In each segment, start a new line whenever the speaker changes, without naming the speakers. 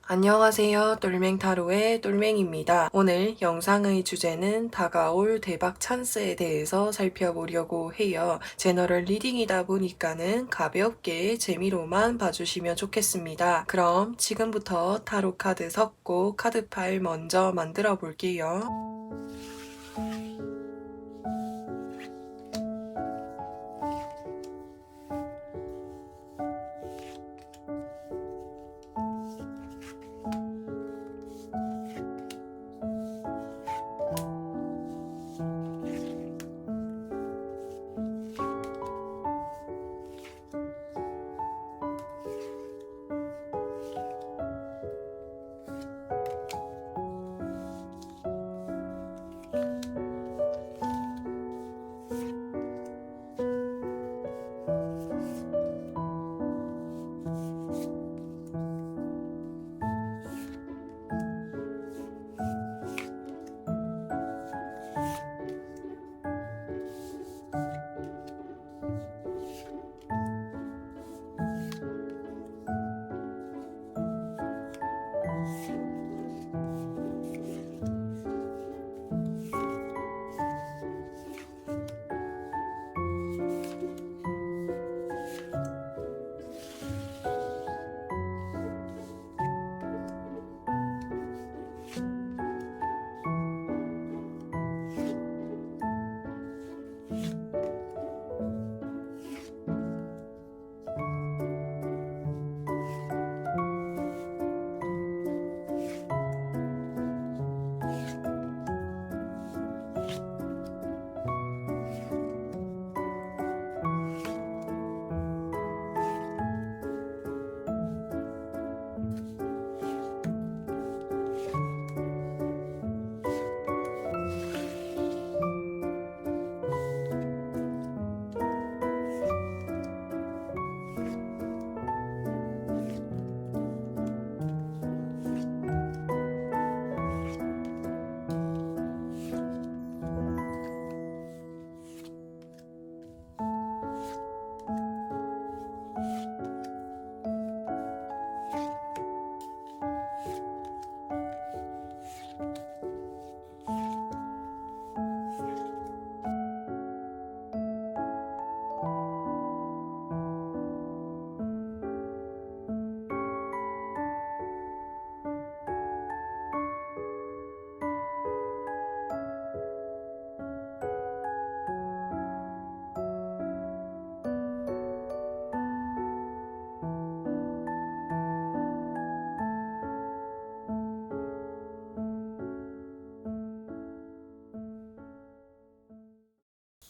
안녕하세요. 똘맹타로의 똘맹입니다. 오늘 영상의 주제는 다가올 대박 찬스에 대해서 살펴보려고 해요. 제너럴 리딩이다 보니까는 가볍게 재미로만 봐주시면 좋겠습니다. 그럼 지금부터 타로 카드 섞고 카드 파일 먼저 만들어 볼게요.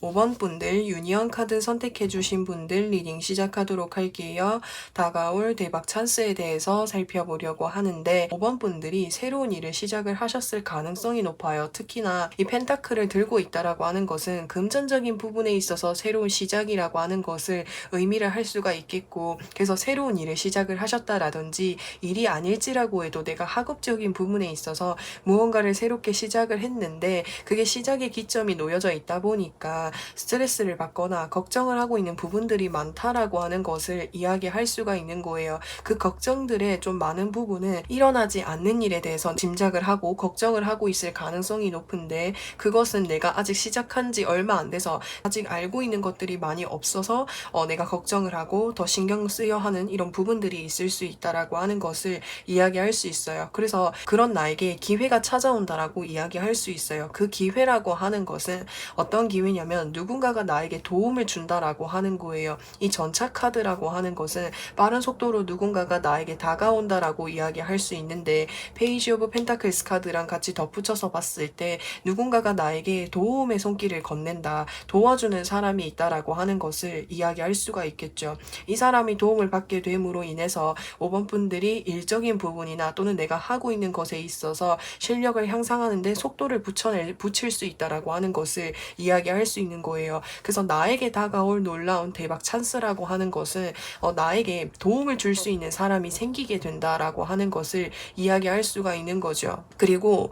(5번) 분들 유니언 카드 선택해주신 분들 리딩 시작하도록 할게요. 다가올 대박 찬스에 대해서 살펴보려고 하는데 5번 분들이 새로운 일을 시작을 하셨을 가능성이 높아요. 특히나 이 펜타클을 들고 있다라고 하는 것은 금전적인 부분에 있어서 새로운 시작이라고 하는 것을 의미를 할 수가 있겠고, 그래서 새로운 일을 시작을 하셨다라든지 일이 아닐지라고 해도 내가 학업적인 부분에 있어서 무언가를 새롭게 시작을 했는데 그게 시작의 기점이 놓여져 있다 보니까 스트레스를 받거나 걱정을 하고 있는 부분들이 많다라고 하는 것을 이야기할 수가 있는 거예요. 그 걱정들의 좀 많은 부분은 일어나지 않는 일에 대해서 짐작을 하고 걱정을 하고 있을 가능성이 높은데, 그것은 내가 아직 시작한 지 얼마 안 돼서 아직 알고 있는 것들이 많이 없어서 내가 걱정을 하고 더 신경 쓰여 하는 이런 부분들이 있을 수 있다라고 하는 것을 이야기할 수 있어요. 그래서 그런 나에게 기회가 찾아온다라고 이야기할 수 있어요. 그 기회라고 하는 것은 어떤 기회냐면 누군가가 나에게 도움을 준다라고 하는 거예요. 이 전차 카드라고 하는 것은 빠른 속도로 누군가가 나에게 다가온다라고 이야기할 수 있는데, 페이지 오브 펜타클스 카드랑 같이 덧붙여서 봤을 때 누군가가 나에게 도움의 손길을 건넨다, 도와주는 사람이 있다라고 하는 것을 이야기할 수가 있겠죠. 이 사람이 도움을 받게 됨으로 인해서 5번 분들이 일적인 부분이나 또는 내가 하고 있는 것에 있어서 실력을 향상하는데 속도를 붙일 수 있다라고 하는 것을 이야기할 수 있는 거예요. 그래서 나에게 다가올 놀라운 대박 찬스라고 하는 것은 나에게 도움을 줄 수 있는 사람이 생기게 된다라고 하는 것을 이야기할 수가 있는 거죠. 그리고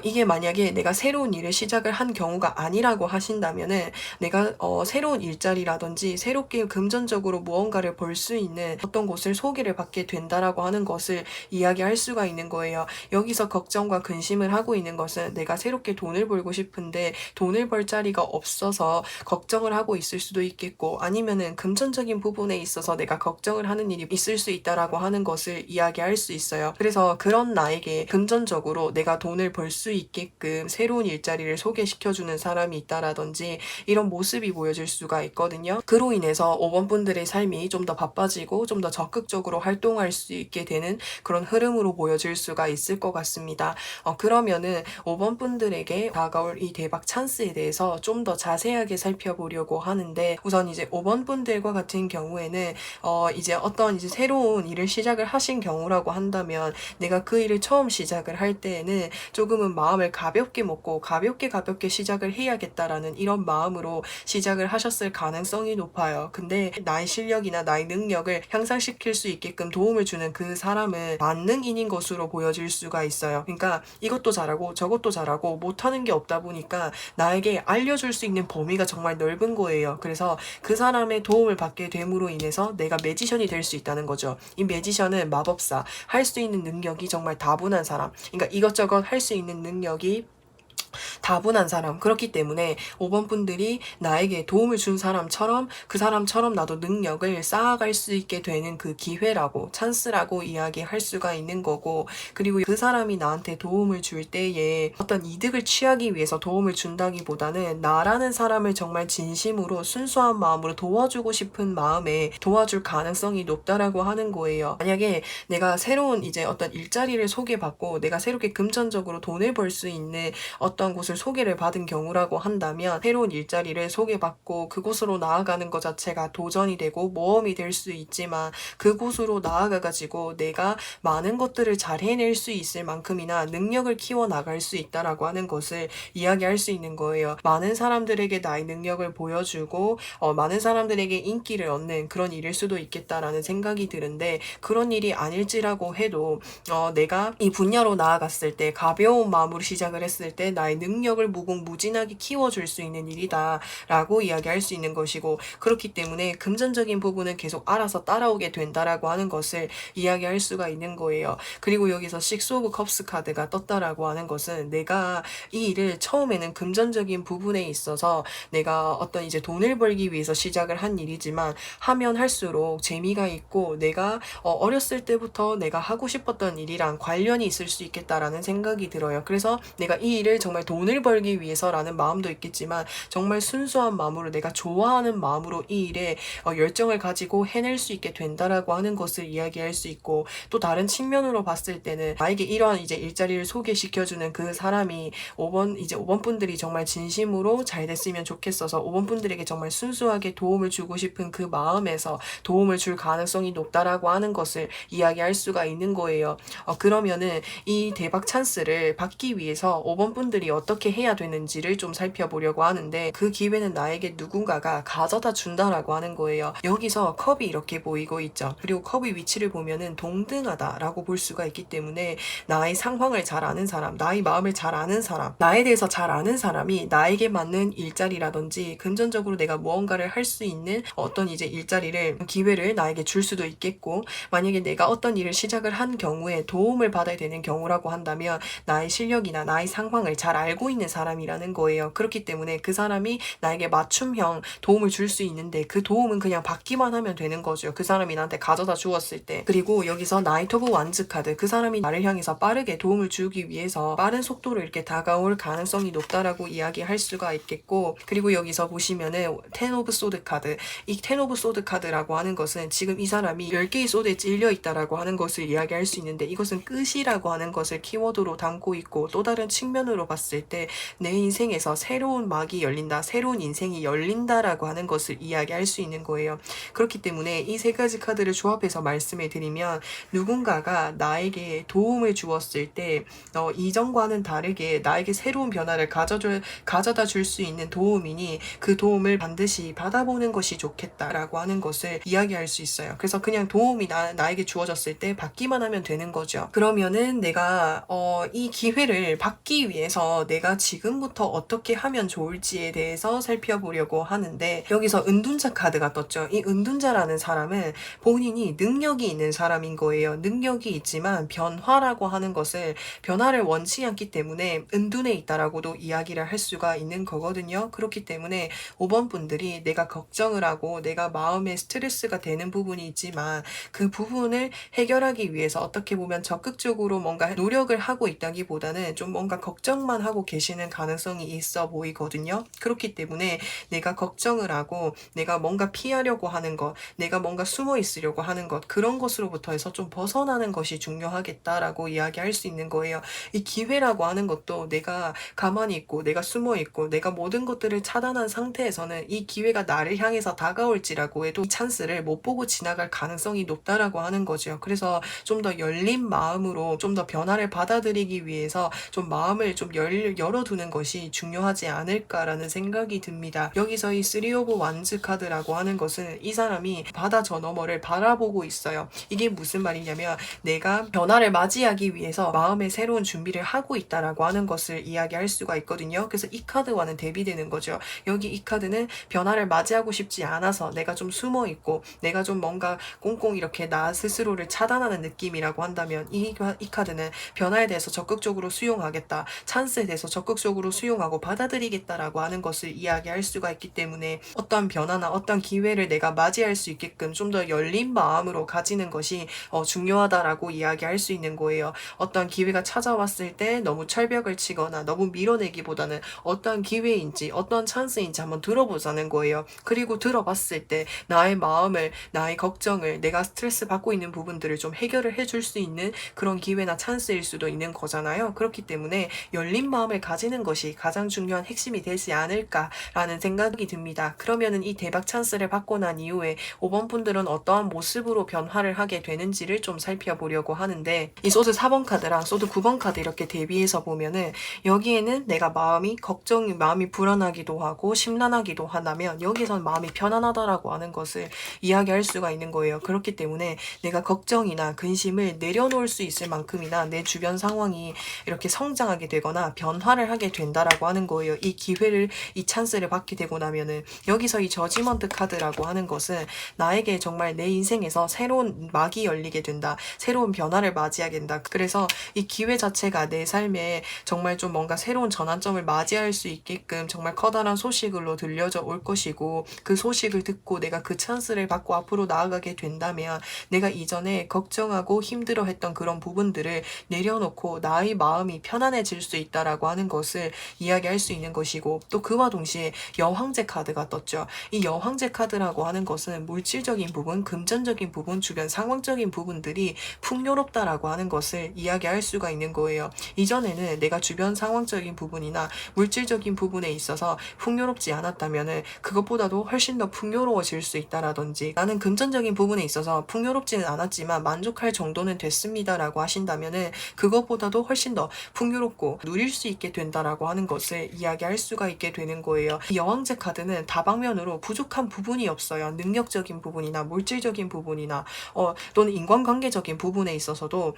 이게 만약에 내가 새로운 일을 시작을 한 경우가 아니라고 하신다면은 내가 새로운 일자리라든지 새롭게 금전적으로 무언가를 벌 수 있는 어떤 곳을 소개를 받게 된다라고 하는 것을 이야기할 수가 있는 거예요. 여기서 걱정과 근심을 하고 있는 것은 내가 새롭게 돈을 벌고 싶은데 돈을 벌 자리가 없어서 걱정을 하고 있을 수도 있겠고, 아니면은 금전적인 부분에 있어서 내가 걱정을 하는 일이 있을 수 있다라고 하는 것을 이야기할 수 있어요. 그래서 그런 나에게 금전적으로 내가 돈을 벌 수 있게끔 새로운 일자리를 소개시켜주는 사람이 있다라든지 이런 모습이 보여질 수가 있거든요. 그로 인해서 5번 분들의 삶이 좀 더 바빠지고 좀 더 적극적으로 활동할 수 있게 되는 그런 흐름으로 보여질 수가 있을 것 같습니다. 그러면은 5번 분들에게 다가올 이 대박 찬스에 대해서 좀 더 자세하게 살펴보려고 하는데, 우선 이제 5번 분들과 같은 경우에는 이제 어떤 이제 새로운 일을 시작을 하신 경우라고 한다면 내가 그 일을 처음 시작을 할 때에는 조금은 마음을 가볍게 먹고 가볍게 시작을 해야겠다라는 이런 마음으로 시작을 하셨을 가능성이 높아요. 근데 나의 실력이나 나의 능력을 향상시킬 수 있게끔 도움을 주는 그 사람은 만능인인 것으로 보여질 수가 있어요. 그러니까 이것도 잘하고 저것도 잘하고 못하는 게 없다 보니까 나에게 알려줄 수 있는 범위가 정말 넓은 거예요. 그래서 그 사람의 도움을 받게 됨으로 인해서 내가 매지션이 될 수 있다는 거죠. 이 매지션은 마법사, 할 수 있는 능력이 정말 다분한 사람, 그러니까 이것저것 할 수 있는 능력이 다분한 사람. 그렇기 때문에 5번 분들이 나에게 도움을 준 사람처럼 그 사람처럼 나도 능력을 쌓아갈 수 있게 되는 그 기회라고, 찬스라고 이야기할 수가 있는 거고, 그리고 그 사람이 나한테 도움을 줄 때에 어떤 이득을 취하기 위해서 도움을 준다기보다는 나라는 사람을 정말 진심으로 순수한 마음으로 도와주고 싶은 마음에 도와줄 가능성이 높다라고 하는 거예요. 만약에 내가 새로운 이제 어떤 일자리를 소개받고 내가 새롭게 금전적으로 돈을 벌 수 있는 어떤 곳을 소개를 받은 경우라고 한다면, 새로운 일자리를 소개받고 그곳으로 나아가는 것 자체가 도전이 되고 모험이 될 수 있지만, 그곳으로 나아가가지고 내가 많은 것들을 잘 해낼 수 있을 만큼이나 능력을 키워나갈 수 있다라고 하는 것을 이야기할 수 있는 거예요. 많은 사람들에게 나의 능력을 보여주고 많은 사람들에게 인기를 얻는 그런 일일 수도 있겠다라는 생각이 드는데, 그런 일이 아닐지라고 해도 내가 이 분야로 나아갔을 때 가벼운 마음으로 시작을 했을 때 나의 능력을 무궁무진하게 키워줄 수 있는 일이다 라고 이야기할 수 있는 것이고, 그렇기 때문에 금전적인 부분은 계속 알아서 따라오게 된다라고 하는 것을 이야기할 수가 있는 거예요. 그리고 여기서 식스 오브 컵스 카드가 떴다라고 하는 것은, 내가 이 일을 처음에는 금전적인 부분에 있어서 내가 어떤 이제 돈을 벌기 위해서 시작을 한 일이지만 하면 할수록 재미가 있고 내가 어렸을 때부터 내가 하고 싶었던 일이랑 관련이 있을 수 있겠다라는 생각이 들어요. 그래서 내가 이 일을 정말 돈을 벌기 위해서라는 마음도 있겠지만 정말 순수한 마음으로 내가 좋아하는 마음으로 이 일에 열정을 가지고 해낼 수 있게 된다라고 하는 것을 이야기할 수 있고, 또 다른 측면으로 봤을 때는 나에게 이러한 이제 일자리를 소개시켜주는 그 사람이 5번 분들이 정말 진심으로 잘 됐으면 좋겠어서 5번 분들에게 정말 순수하게 도움을 주고 싶은 그 마음에서 도움을 줄 가능성이 높다라고 하는 것을 이야기할 수가 있는 거예요. 그러면은 이 대박 찬스를 받기 위해서 5번 분들이 어떻게 해야 되는지를 좀 살펴보려고 하는데, 그 기회는 나에게 누군가가 가져다 준다라고 하는 거예요. 여기서 컵이 이렇게 보이고 있죠. 그리고 컵의 위치를 보면은 동등하다라고 볼 수가 있기 때문에 나의 상황을 잘 아는 사람, 나의 마음을 잘 아는 사람, 나에 대해서 잘 아는 사람이 나에게 맞는 일자리라든지 금전적으로 내가 무언가를 할 수 있는 어떤 이제 일자리를, 기회를 나에게 줄 수도 있겠고, 만약에 내가 어떤 일을 시작을 한 경우에 도움을 받아야 되는 경우라고 한다면 나의 실력이나 나의 상황을 잘 알고 있는 사람이라는 거예요. 그렇기 때문에 그 사람이 나에게 맞춤형 도움을 줄 수 있는데 그 도움은 그냥 받기만 하면 되는 거죠. 그 사람이 나한테 가져다 주었을 때. 그리고 여기서 나이트 오브 완즈 카드, 그 사람이 나를 향해서 빠르게 도움을 주기 위해서 빠른 속도로 이렇게 다가올 가능성이 높다라고 이야기할 수가 있겠고, 그리고 여기서 보시면은 텐 오브 소드 카드, 이 텐 오브 소드 카드라고 하는 것은 지금 이 사람이 10개의 소드에 찔려 있다라고 하는 것을 이야기할 수 있는데, 이것은 끝이라고 하는 것을 키워드로 담고 있고, 또 다른 측면으로 봤을 주어졌을 때 내 인생에서 새로운 막이 열린다, 새로운 인생이 열린다라고 하는 것을 이야기할 수 있는 거예요. 그렇기 때문에 이 세 가지 카드를 조합해서 말씀을 드리면, 누군가가 나에게 도움을 주었을 때 이전과는 다르게 나에게 새로운 변화를 가져다 줄 수 있는 도움이니 그 도움을 반드시 받아보는 것이 좋겠다라고 하는 것을 이야기할 수 있어요. 그래서 그냥 도움이 나에게 주어졌을 때 받기만 하면 되는 거죠. 그러면은 내가 이 기회를 받기 위해서 내가 지금부터 어떻게 하면 좋을지에 대해서 살펴보려고 하는데, 여기서 은둔자 카드가 떴죠. 이 은둔자라는 사람은 본인이 능력이 있는 사람인 거예요. 능력이 있지만 변화라고 하는 것을, 변화를 원치 않기 때문에 은둔해 있다라고도 이야기를 할 수가 있는 거거든요. 그렇기 때문에 5번 분들이 내가 걱정을 하고 내가 마음에 스트레스가 되는 부분이 있지만 그 부분을 해결하기 위해서 어떻게 보면 적극적으로 뭔가 노력을 하고 있다기보다는 좀 뭔가 걱정만 하고 계시는 가능성이 있어 보이거든요. 그렇기 때문에 내가 걱정을 하고 내가 뭔가 피하려고 하는 것, 내가 뭔가 숨어 있으려고 하는 것, 그런 것으로부터 해서 좀 벗어나는 것이 중요하겠다라고 이야기할 수 있는 거예요. 이 기회라고 하는 것도 내가 가만히 있고 내가 숨어 있고 내가 모든 것들을 차단한 상태에서는 이 기회가 나를 향해서 다가올지라고 해도 이 찬스를 못 보고 지나갈 가능성이 높다라고 하는 거죠. 그래서 좀 더 열린 마음으로 좀 더 변화를 받아들이기 위해서 좀 마음을 좀 열어두는 것이 중요하지 않을까라는 생각이 듭니다. 여기서 이 3 오브 완즈 카드라고 하는 것은 이 사람이 바다 저 너머를 바라보고 있어요. 이게 무슨 말이냐면 내가 변화를 맞이하기 위해서 마음의 새로운 준비를 하고 있다라고 하는 것을 이야기할 수가 있거든요. 그래서 이 카드와는 대비되는 거죠. 여기 이 카드는 변화를 맞이하고 싶지 않아서 내가 좀 숨어 있고 내가 좀 뭔가 꽁꽁 이렇게 나 스스로를 차단하는 느낌이라고 한다면, 이 카드는 변화에 대해서 적극적으로 수용하겠다, 찬스에 대해서 적극적으로 수용하고 받아들이겠다라고 하는 것을 이야기할 수가 있기 때문에 어떤 변화나 어떤 기회를 내가 맞이할 수 있게끔 좀 더 열린 마음으로 가지는 것이 중요하다라고 이야기할 수 있는 거예요. 어떤 기회가 찾아왔을 때 너무 철벽을 치거나 너무 밀어내기보다는 어떤 기회인지 어떤 찬스인지 한번 들어보자는 거예요. 그리고 들어봤을 때 나의 마음을, 나의 걱정을, 내가 스트레스 받고 있는 부분들을 좀 해결을 해줄 수 있는 그런 기회나 찬스일 수도 있는 거잖아요. 그렇기 때문에 열린 마음을 가지는 것이 가장 중요한 핵심이 되지 않을까라는 생각이 듭니다. 그러면은 이 대박 찬스를 받고 난 이후에 5번 분들은 어떠한 모습으로 변화를 하게 되는지를 좀 살펴보려고 하는데, 이 소드 4번 카드랑 소드 9번 카드 이렇게 대비해서 보면은 여기에는 내가 마음이 불안하기도 하고 심란하기도 하다면 여기선 마음이 편안하다라고 하는 것을 이야기할 수가 있는 거예요. 그렇기 때문에 내가 걱정이나 근심을 내려놓을 수 있을 만큼이나 내 주변 상황이 이렇게 성장하게 되거나 변화를 하게 된다라고 하는 거예요. 이 기회를, 이 찬스를 받게 되고 나면은, 여기서 이 저지먼트 카드라고 하는 것은 나에게 정말 내 인생에서 새로운 막이 열리게 된다, 새로운 변화를 맞이하게 된다. 그래서 이 기회 자체가 내 삶에 정말 좀 뭔가 새로운 전환점을 맞이할 수 있게끔 정말 커다란 소식으로 들려져 올 것이고, 그 소식을 듣고 내가 그 찬스를 받고 앞으로 나아가게 된다면 내가 이전에 걱정하고 힘들어했던 그런 부분들을 내려놓고 나의 마음이 편안해질 수 있다라고 하는 것을 이야기할 수 있는 것이고, 또 그와 동시에 여황제 카드가 떴죠. 이 여황제 카드라고 하는 것은 물질적인 부분, 금전적인 부분, 주변 상황적인 부분들이 풍요롭다라고 하는 것을 이야기할 수가 있는 거예요. 이전에는 내가 주변 상황적인 부분이나 물질적인 부분에 있어서 풍요롭지 않았다면은 그것보다도 훨씬 더 풍요로워질 수 있다라든지, 나는 금전적인 부분에 있어서 풍요롭지는 않았지만 만족할 정도는 됐습니다라고 하신다면은 그것보다도 훨씬 더 풍요롭고 누릴 수 있게 된다라고 하는 것을 이야기할 수가 있게 되는 거예요. 이 여왕제 카드는 다방면으로 부족한 부분이 없어요. 능력적인 부분이나 물질적인 부분이나 또는 인간관계적인 부분에 있어서도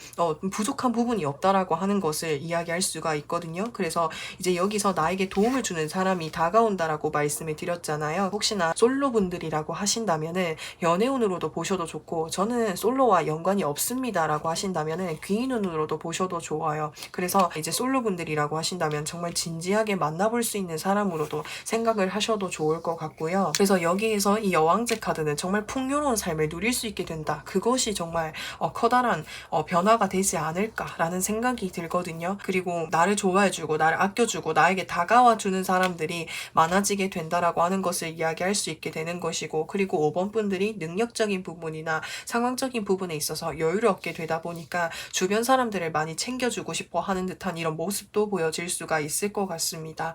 부족한 부분이 없다라고 하는 것을 이야기할 수가 있거든요. 그래서 이제 여기서 나에게 도움을 주는 사람이 다가온다라고 말씀을 드렸잖아요. 혹시나 솔로분들이라고 하신다면은 연애운으로도 보셔도 좋고, 저는 솔로와 연관이 없습니다라고 하신다면은 귀인운으로도 보셔도 좋아요. 그래서 이제 솔로분들이라고 하신다면 정말 진지하게 만나볼 수 있는 사람으로도 생각을 하셔도 좋을 것 같고요. 그래서 여기에서 이 여왕제 카드는 정말 풍요로운 삶을 누릴 수 있게 된다, 그것이 정말 커다란 변화가 되지 않을까라는 생각이 들거든요. 그리고 나를 좋아해주고 나를 아껴주고 나에게 다가와주는 사람들이 많아지게 된다라고 하는 것을 이야기할 수 있게 되는 것이고, 그리고 5번 분들이 능력적인 부분이나 상황적인 부분에 있어서 여유를 얻게 되다 보니까 주변 사람들을 많이 챙겨주고 싶어 하는 듯한 이런 모습도 보여질 수가 있을 것 같습니다.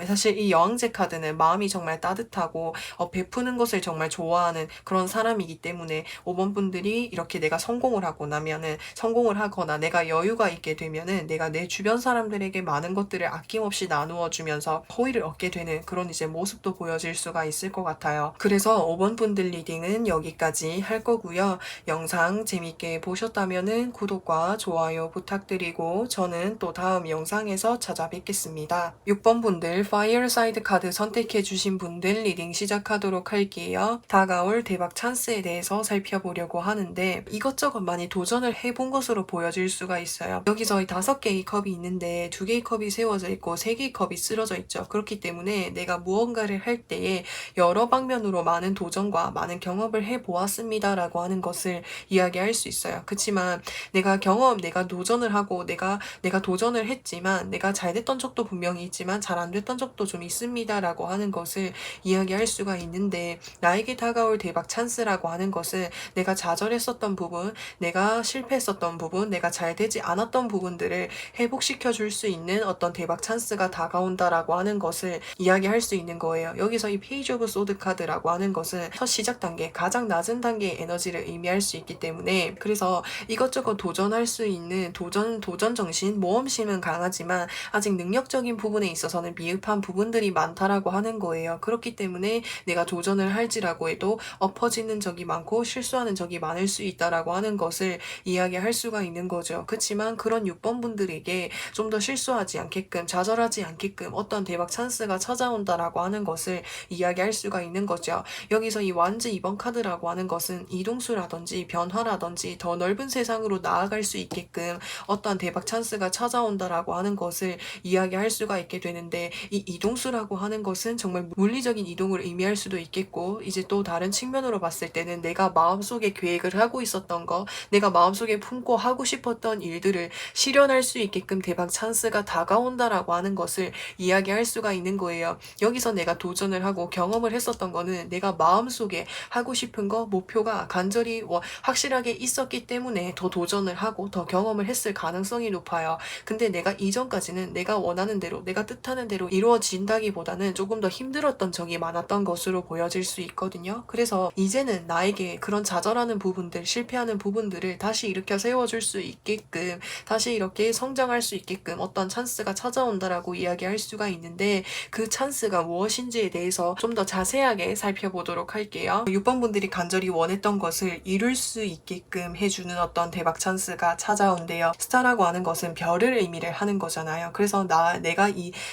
사실 이 여왕제 카드는 마음이 정말 따뜻하고 베푸는 것을 정말 좋아하는 그런 사람이기 때문에 5번 분들이 이렇게 내가 성공을 하고 나면은 성공을 하거나 내가 여유가 있게 되면은 내가 내 주변 사람들에게 많은 것들을 아낌없이 나누어 주면서 호의를 얻게 되는 그런 이제 모습도 보여질 수가 있을 것 같아요. 그래서 5번 분들 리딩은 여기까지 할 거고요. 영상 재밌게 보셨다면은 구독과 좋아요 부탁드리고 저는 또 다음 영상에서 찾아뵙겠습니다. 6번 분들 파이어사이드 카드 선택해 주신 분들 리딩 시작하도록 할게요. 다가올 대박 찬스에 대해서 살펴보려고 하는데 이것저것 많이 도전을 해본 것으로 보여질 수가 있어요. 여기서 5개의 컵이 있는데 2개의 컵이 세워져 있고 3개의 컵이 쓰러져 있죠. 그렇기 때문에 내가 무언가를 할 때에 여러 방면으로 많은 도전과 많은 경험을 해보았습니다 라고 하는 것을 이야기할 수 있어요. 그렇지만 내가 도전을 하고 내가 도전을 했지만 내가 잘 됐던 적도 분명히 있지만 잘 안 됐던 적도 좀 있습니다 라고 하는 것을 이야기할 수가 있는데 나에게 다가올 대박 찬스라고 하는 것은 내가 좌절했었던 부분, 내가 실패했었던 부분, 내가 잘 되지 않았던 부분들을 회복시켜 줄 수 있는 어떤 대박 찬스가 다가온다라고 하는 것을 이야기할 수 있는 거예요. 여기서 이 페이지 오브 소드 카드라고 하는 것은 첫 시작 단계, 가장 낮은 단계의 에너지를 의미할 수 있기 때문에 그래서 이것저것 도전할 수 있는 도전 정신, 모험심은 강하지만 아직 능력적인 부분에 있어서는 미흡한 부분들이 많다라고 하는 거예요. 그렇기 때문에 내가 도전을 할지라고 해도 엎어지는 적이 많고 실수하는 적이 많을 수 있다라고 하는 것을 이야기할 수가 있는 거죠. 그렇지만 그런 6번 분들에게 좀 더 실수하지 않게끔 좌절하지 않게끔 어떤 대박 찬스가 찾아온다라고 하는 것을 이야기할 수가 있는 거죠. 여기서 이 완즈 2번 카드라고 하는 것은 이동수라든지 변화라든지 더 넓은 세상으로 나아갈 수 있게끔 어떤 대박 찬스가 찾아온다라고 하는 것을 이야기할 수가 있게 되는데 이 이동수라고 하는 것은 정말 물리적인 이동을 의미할 수도 있겠고 이제 또 다른 측면으로 봤을 때는 내가 마음속에 계획을 하고 있었던 거, 내가 마음속에 품고 하고 싶었던 일들을 실현할 수 있게끔 대박 찬스가 다가온다라고 하는 것을 이야기할 수가 있는 거예요. 여기서 내가 도전을 하고 경험을 했었던 거는 내가 마음속에 하고 싶은 거, 목표가 간절히 확실하게 있었기 때문에 더 도전을 하고 더 경험을 했을 가능성이 높아요. 근데 내가 이전까지는 내가 원하는 대로, 내가 뜻하는 대로 이루어진다기보다는 조금 더 힘들었던 적이 많았던 것으로 보여질 수 있거든요. 그래서 이제는 나에게 그런 좌절하는 부분들, 실패하는 부분들을 다시 일으켜 세워줄 수 있게끔, 다시 이렇게 성장할 수 있게끔 어떤 찬스가 찾아온다라고 이야기할 수가 있는데 그 찬스가 무엇인지에 대해서 좀 더 자세하게 살펴보도록 할게요. 6번 분들이 간절히 원했던 것을 이룰 수 있게끔 해주는 어떤 대박 찬스가 찾아온대요. 스타라고 하는 것은 별을 의미를 하는 거잖아요. 그래서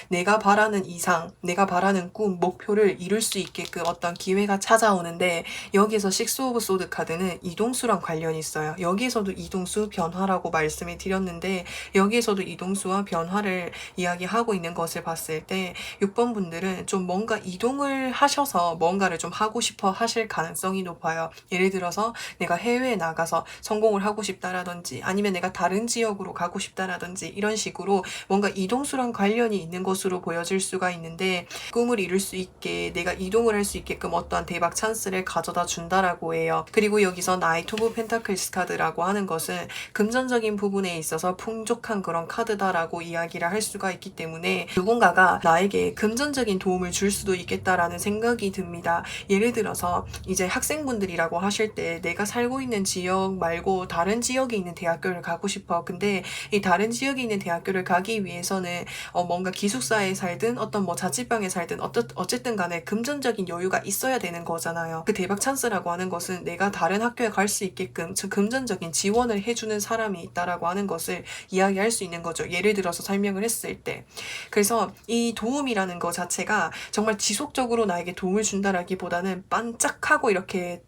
내가 바라는 이상, 내가 바라는 꿈, 목표를 이룰 수 있게끔 어떤 기회가 찾아오는데 여기서 식스 오브 소드 카드는 이동수랑 관련이 있어요. 여기에서도 이동수, 변화라고 말씀을 드렸는데 여기에서도 이동수와 변화를 이야기하고 있는 것을 봤을 때 6번 분들은 좀 뭔가 이동을 하셔서 뭔가를 좀 하고 싶어 하실 가능성이 높아요. 예를 들어서 내가 해외에 나가서 성공을 하고 싶다라든지 아니면 내가 다른 지역으로 가고 싶다라든지 이런 식으로 뭔가 이동수랑 관련이 있는 것으로 보여질 수가 있는데 꿈을 이룰 수 있게 내가 이동을 할 수 있게끔 어떠한 대박 찬스를 가져다 준다라고 해요. 그리고 여기서 나이트 오브 펜타클스 카드라고 하는 것은 금전적인 부분에 있어서 풍족한 그런 카드다라고 이야기를 할 수가 있기 때문에 누군가가 나에게 금전적인 도움을 줄 수도 있겠다라는 생각이 듭니다. 예를 들어서 이제 학생분들이라고 하실 때 내가 살고 있는 지역 말고 다른 지역에 있는 대학교를 가고 싶어. 근데 이 다른 지역에 있는 대학교를 가기 위해서는 뭔가 기숙사에 살든 어떤 자취방에 살든 어쨌든 간에 금전적인 여유가 있어야 되는 거잖아요. 그 대박 찬스라고 하는 것은 내가 다른 학교에 갈 수 있게끔 즉 금전적인 지원을 해주는 사람이 있다라고 하는 것을 이야기할 수 있는 거죠. 예를 들어서 설명을 했을 때. 그래서 이 도움이라는 것 자체가 정말 지속적으로 나에게 도움을 준다라기보다는 반짝하고 이렇게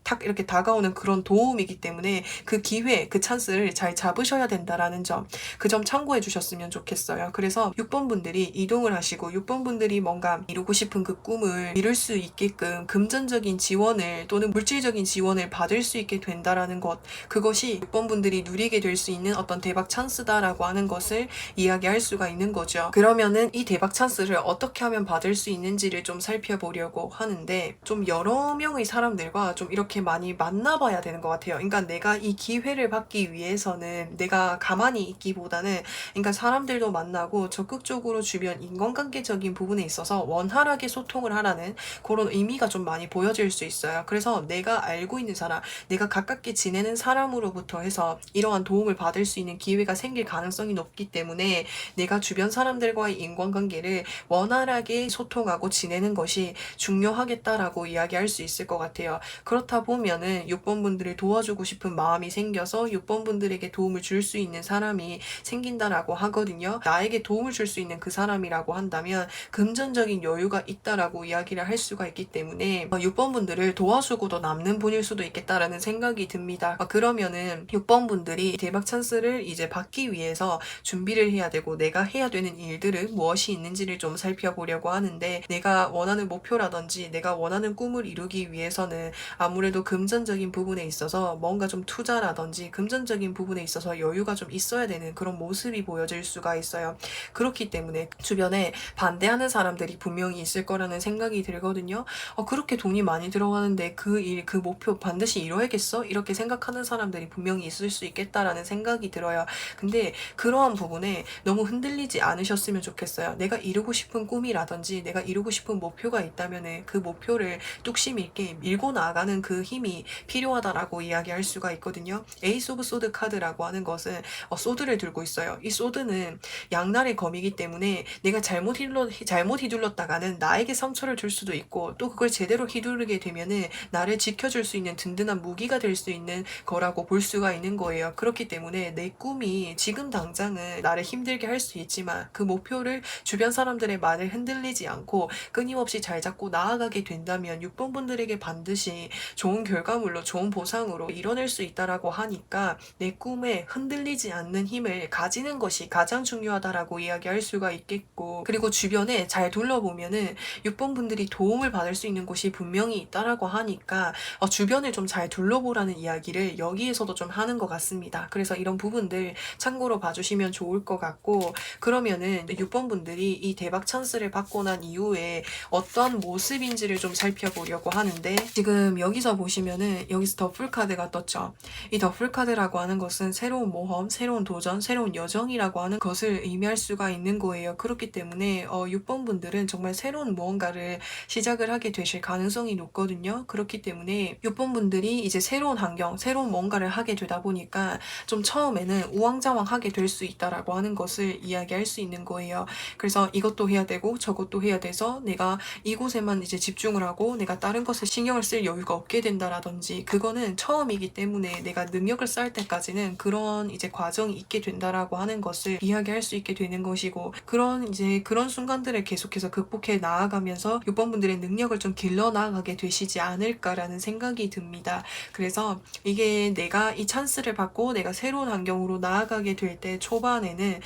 다가오는 그런 도움이기 때문에 그 기회, 그 찬스를 잘 잡으셔야 된다라는 점, 그 점 참고해 주셨으면 좋겠어요. 그래서 6번 분들이 이동을 하시고 6번 분들이 뭔가 이루고 싶은 그 꿈을 이룰 수 있게끔 금전적인 지원을 또는 물질적인 지원을 받을 수 있게 된다라는 것, 그것이 6번 분들이 누리게 될 수 있는 어떤 대박 찬스다라고 하는 것을 이야기할 수가 있는 거죠. 그러면은 이 대박 찬스를 어떻게 하면 받을 수 있는지를 좀 살펴보려고 하는데 좀 여러 명의 사람들과 좀 이렇게 많이 만나봐야 되는 것 같아요. 그러니까 내가 이 기회를 받기 위해서는 내가 가만히 있기보다는 그러니까 사람들도 만나고 적극적으로 주변 인간관계적인 부분에 있어서 원활하게 소통을 하라는 그런 의미가 좀 많이 보여질 수 있어요. 그래서 내가 알고 있는 사람, 내가 가깝게 지내는 사람으로부터 해서 이러한 도움을 받을 수 있는 기회가 생길 가능성이 높기 때문에 내가 주변 사람들과의 인간관계를 원활하게 소통하고 지내는 것이 중요하겠다라고 이야기할 수 있을 것 같아요. 그렇다 보면은 6번 분들을 도와주고 싶은 마음이 생겨서 6번 분들에게 도움을 줄 수 있는 사람이 생긴다라고 하거든요. 나에게 도움을 줄 수 있는 그 사람이라고 한다면 금전적인 여유가 있다라고 이야기를 할 수가 있기 때문에 6번 분들을 도와주고도 남는 분일 수도 있겠다라는 생각이 듭니다. 그러면은 6번 분들이 대박 찬스를 이제 받기 위해서 준비를 해야 되고 내가 해야 되는 일들은 무엇이 있는지를 좀 살펴보려고 하는데, 내가 원하는 목표라든지 내가 원하는 꿈을 이루기 위해서는 아무래도 금전적인 부분에 있어서 뭔가 좀 투자라든지 금전적인 부분에 있어서 여유가 좀 있어야 되는 그런 모습이 보여질 수가 있어요. 그렇기 때문에 주변에 반대하는 사람들이 분명히 있을 거라는 생각이 들거든요. 그렇게 돈이 많이 들어가는데 그 일, 그 목표 반드시 이뤄야겠어? 이렇게 생각하는 사람들이 분명히 있을 수 있겠다라는 생각이 들어요. 근데 그러한 부분에 너무 흔들리지 않으셨으면 좋겠어요. 내가 이루고 싶은 꿈이라든지 내가 이루고 싶은 목표가 있다면 그 목표를 뚝심 있게 밀고 나가는 그 힘이 필요하다라고 이야기할 수가 있거든요. 에이스 오브 소드 카드라고 하는 것은 소드를 들고 있어요. 이 소드는 양날의 검이기 때문에 내가 잘못 휘둘렀다가는 나에게 상처를 줄 수도 있고, 또 그걸 제대로 휘두르게 되면은 나를 지켜줄 수 있는 든든한 무기가 될 수 있는 거라고 볼 수가 있는 거예요. 그렇기 때문에 내 꿈이 지금 당장은 나를 힘들게 할 수 있지만 그 목표를 주변 사람들의 말에 흔들리지 않고 끊임없이 잘 잡고 나아가게 된다면 6번 분들에게 반드시 좋은 결과물로, 좋은 보상으로 이뤄낼 수 있다라고 하니까 내 꿈에 흔들리지 않는 힘을 가지는 것이 가장 중요하다라고 이야기할 수가 있겠고, 그리고 주변에 잘 둘러보면은 6번 분들이 도움을 받을 수 있는 곳이 분명히 있다라고 하니까 주변을 좀 잘 둘러보라는 이야기를 여기에서도 좀 하는 것 같습니다. 그래서 이런 부분들 참고로 봐주시면 좋을 것 같고, 그러면은 6번 분들이 이 대박 찬스를 받고 난 이후에 어떤 모습인지를 좀 살펴보려고 하는데, 지금 여기서 보시면은 여기서 더풀 카드가 떴죠. 이 더풀 카드라고 하는 것은 새로운 모험, 새로운 도전, 새로운 여정이라고 하는 것을 의미할 수가 있는 거예요. 그렇기 때문에 6번 분들은 정말 새로운 무언가를 시작을 하게 되실 가능성이 높거든요. 그렇기 때문에 6번 분들이 이제 새로운 환경, 새로운 뭔가를 하게 되다 보니까 좀 처음에는 우왕좌왕하게 될 수 있다라고 하는 것을 이야기할 수 있는 거예요. 그래서 이것도 해야 되고 저것도 해야 돼서 내가 이곳에만 이제 집중을 하고 내가 다른 것에 신경을 쓸 여유가 없게 된다라든지, 그거는 처음이기 때문에 내가 능력을 쌓을 때까지는 그런 이제 과정이 있게 된다라고 하는 것을 이야기할 수 있게 되는 것이고, 그런 순간들을 계속해서 극복해 나아가면서 6번 분들의 능력을 좀 길러 나가게 되시지 않을까라는 생각이 듭니다. 그래서 이게 내가 이 찬스를 받고 내가 새로운 환경으로 나아가게 될 때 초반에는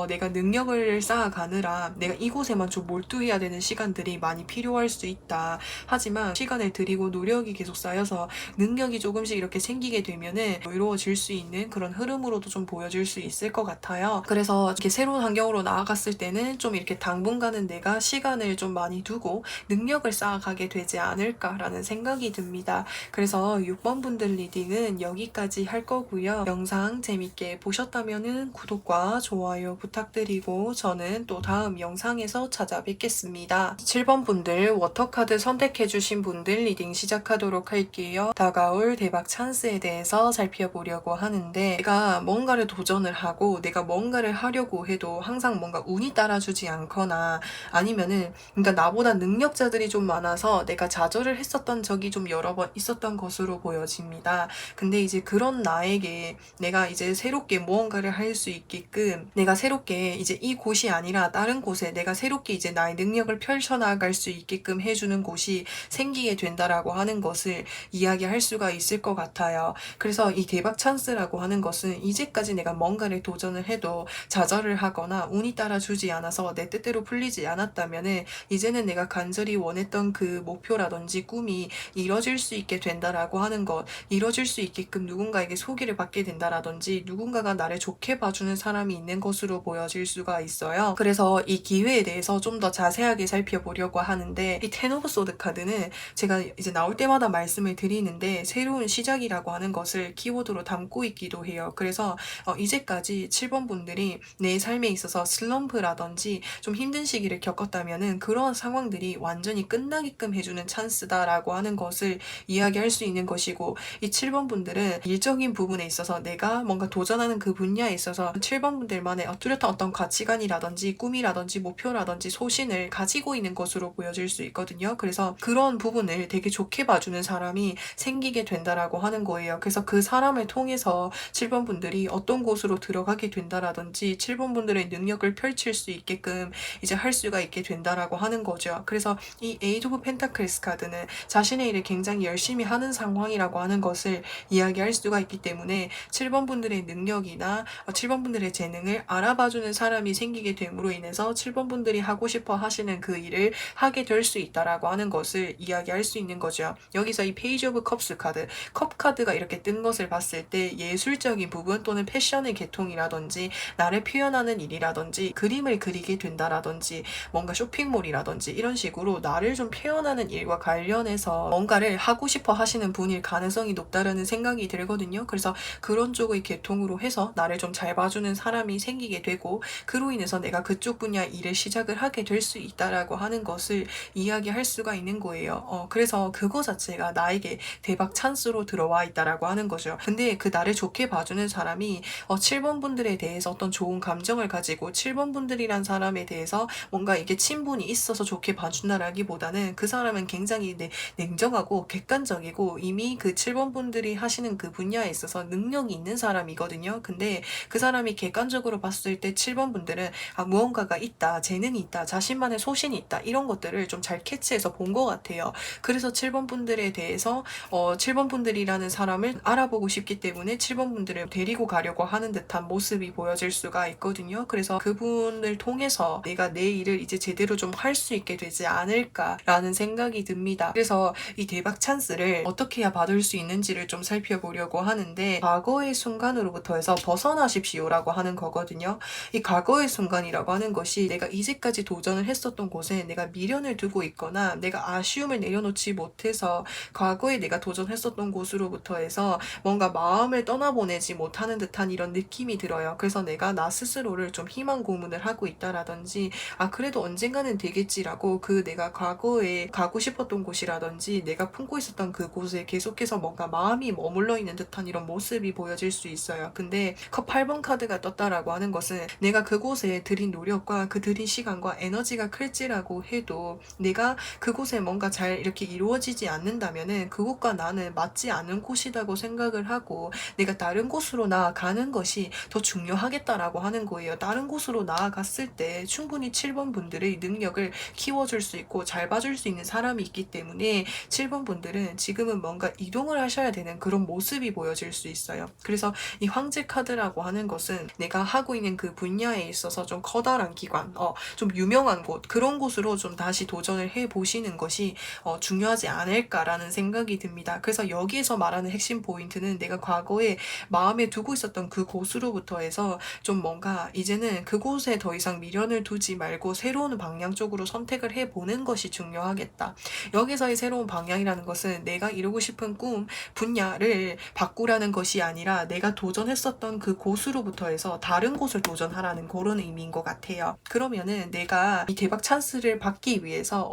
내가 능력을 쌓아가느라 내가 이곳에만 좀 몰두해야 되는 시간들이 많이 필요할 수 있다. 하지만 시간을 들이고 노력이 계속 쌓여서 능력이 조금씩 이렇게 생기게 되면은 여유로워질 수 있는 그런 흐름으로도 좀 보여질 수 있을 것 같아요. 그래서 이렇게 새로운 환경으로 나아갔을 때는 좀 이렇게 당분간은 내가 시간을 좀 많이 두고 능력을 쌓아가게 되지 않을까라는 생각이 듭니다. 그래서 6번 분들 리딩은 여기까지 할 거고요. 영상 재밌게 보셨다면 구독과 좋아요 부탁드리고 저는 또 다음 영상에서 찾아뵙겠습니다. 7번 분들 워터카드 선택해주신 분들 리딩 시작하도록 할게요. 다가올 대박 찬스에 대해서 살펴보려고 하는데, 내가 뭔가를 도전을 하고 내가 뭔가를 하려고 해도 항상 뭔가 운이 따라주지 않거나 아니면은 그러니까 나보다 능력자들이 좀 많아서 내가 좌절을 했었던 적이 좀 여러 번 있었던 것으로 보여집니다. 근데 이제 그런 나에게 내가 이제 새롭게 무언가를 할 수 있게끔, 내가 새롭게 이제 이 곳이 아니라 다른 곳에 내가 새롭게 이제 나의 능력을 펼쳐나갈 수 있게끔 해주는 곳이 생기게 된다라고 하는 것을 이야기할 수가 있을 것 같아요. 그래서 이 대박 찬스라고 하는 것은 이제까지 내가 뭔가를 도전을 해도 좌절을 하거나 운이 따라주지 않아서 내 뜻대로 풀리지 않았다면은 이제는 내가 간절히 원했던 그 목표라든지 꿈이 이뤄질 수 있게 된다라고 하는 것, 이뤄질 수 있게끔 누군가에게 소개를 받게 된다라든지 누군가가 나를 좋게 봐주는 사람이 있는 것으로 보여질 수가 있어요. 그래서 이 기회에 대해서 좀 더 자세하게 살펴보려고 하는데, 이 텐 오브 소드 카드는 제가 이제 나올 때마다 말씀을 드리는데 새로운 시작이라고 하는 것을 키워드로 담고 있기도 해요. 그래서 이제까지 7번 분들이 내 삶에 있어서 슬럼프라든지 좀 힘든 시기를 겪었다면은 그런 상황들이 완전히 끝나게끔 해주는 찬스다라고 하는 것을 이야기할 수 있는 것이고, 이 7번 분들은 일적인 부분에 있어서 내가 뭔가 도전하는 그 분야에 있어서 7번 분들만의 뚜렷한 어떤 가치관이라든지 꿈이라든지 목표라든지 소신을 가지고 있는 것으로 보여질 수 있거든요. 그래서 그런 부분을 되게 좋게 봐주는 사람이 생기게 된다라고 하는 거예요. 그래서 그 사람을 통해서 7번 분들이 어떤 곳으로 들어가게 된다라든지 7번 분들의 능력을 펼칠 수 있게끔 이제 할 수가 있게 된다라고 하는 거죠. 그래서 이 에이드 오브 펜타클스 카드는 자신의 일을 굉장히 열심히 하는 상황이라고 하는 것을 이야기할 수가 있기 때문에 7번 분들의 능력이나 7번 분들의 재능을 알아봐주는 사람이 생기게 됨으로 인해서 7번 분들이 하고 싶어 하시는 그 일을 하게 될 수 있다라고 하는 것을 이야기할 수 있는 거죠. 여기서 이 페이지 오브 컵스 카드, 컵 카드가 이렇게 뜬 것을 봤을 때 예술적인 부분 또는 패션의 계통이라든지 나를 표현하는 일이라든지 그림을 그리게 된다라든지 뭔가 쇼핑몰이라든지 이런 식으로 나를 좀 표현하는 일과 관련해서 뭔가를 하고 싶어 하시는 분일 가능성이 높다라는 생각이 들거든요. 그래서 그런 쪽의 계통으로 해서 나를 좀 잘 봐주는 사람이 생기게 되고, 그로 인해서 내가 그쪽 분야 일을 시작을 하게 될 수 있다라고 하는 것을 이야기할 수가 있는 거예요. 그래서 그거 자체가 나에게 대박 찬스로 들어와 있다라고 하는 거죠. 근데 그 나를 좋게 봐주는 사람이 7번 분들에 대해서 어떤 좋은 감정을 가지고 7번 분들이란 사람에 대해서 뭔가 이게 친분이 있어서 좋게 봐준다라기보다는 그 사람은 굉장히 냉정하고 객관적이고 이미 그 7번 분들이 하시는 그 분야에 있어서 능력이 있는 사람이거든요. 근데 그 사람이 객관적으로 봤을 때 7번 분들은 무언가가 있다, 재능이 있다, 자신만의 소신이 있다, 이런 것들을 좀 잘 캐치해서 본 것 같아요. 그래서 7번 분들에 대해서 7번 분들이라는 사람을 알아보고 싶기 때문에 7번 분들을 데리고 가려고 하는 듯한 모습이 보여질 수가 있거든요. 그래서 그분을 통해서 내가 내 일을 이제 제대로 좀 할 수 있게 되지 않을까라는 생각이 듭니다. 그래서 이 대박 찬스를 어떻게 해야 받을 수 있는지를 좀 살펴보려고 하는데, 과거의 순간으로부터 해서 벗어나십시오라고 하는 거거든요. 이 과거의 순간이라고 하는 것이 내가 이제까지 도전을 했었던 곳에 내가 미련을 두고 있거나 내가 아쉬움을 내려놓지 못해서 과거에 내가 도전했었던 곳으로부터 해서 뭔가 마음을 떠나보내지 못하는 듯한 이런 느낌이 들어요. 그래서 내가 나 스스로를 좀 희망 고문을 하고 있다라든지 그래도 언젠가는 되겠지라고 그 내가 과거에 가고 싶었던 곳이라든지 내가 품고 있었던 그곳에 계속해서 뭔가 마음이 머물러 있는 듯한 이런 모습이 보여질 수 있어요. 근데 컵 8번 카드가 떴다라고 하는 것은 내가 그곳에 들인 노력과 그 들인 시간과 에너지가 클지라고 해도 내가 그곳에 뭔가 잘 이렇게 이루어지지 않는다면은 그곳과 나는 맞지 않은 곳이라고 생각을 하고 내가 다른 곳으로 나아가는 것이 더 중요하겠다라고 하는 거예요. 다른 곳으로 나아갔을 때 충분히 7번 분들의 능력을 키워줄 수 있고 잘 봐줄 수 있는 사람이 있기 때문에 7번 분들은 지금은 뭔가 이동을 하셔야 되는 그런 모습이 보여질 수 있어요. 그래서 이 황제 카드라고 하는 것은 내가 하고 있는 그 분야에 있어서 좀 커다란 기관, 좀 유명한 곳, 그런 곳으로 좀 다시 도전을 해보시는 것이 중요하지 않을까라는 생각이 듭니다. 그래서 여기에서 말하는 핵심 포인트는 내가 과거에 마음에 두고 있었던 그 곳으로부터 해서 좀 뭔가 이제는 그곳에 더 이상 미련을 두지 말고 새로운 방향 쪽으로 선택을 해보는 것이 중요하겠다. 여기서의 새로운 방향이라는 것은 내가 이루고 싶은 꿈, 분야를 바꾸라는 것이 아니라 내가 도전했었던 그 곳으로부터 해서 다른 곳을 도전하라는 그런 의미인 것 같아요. 그러면은 내가 이 대박 찬스를 받기 위해서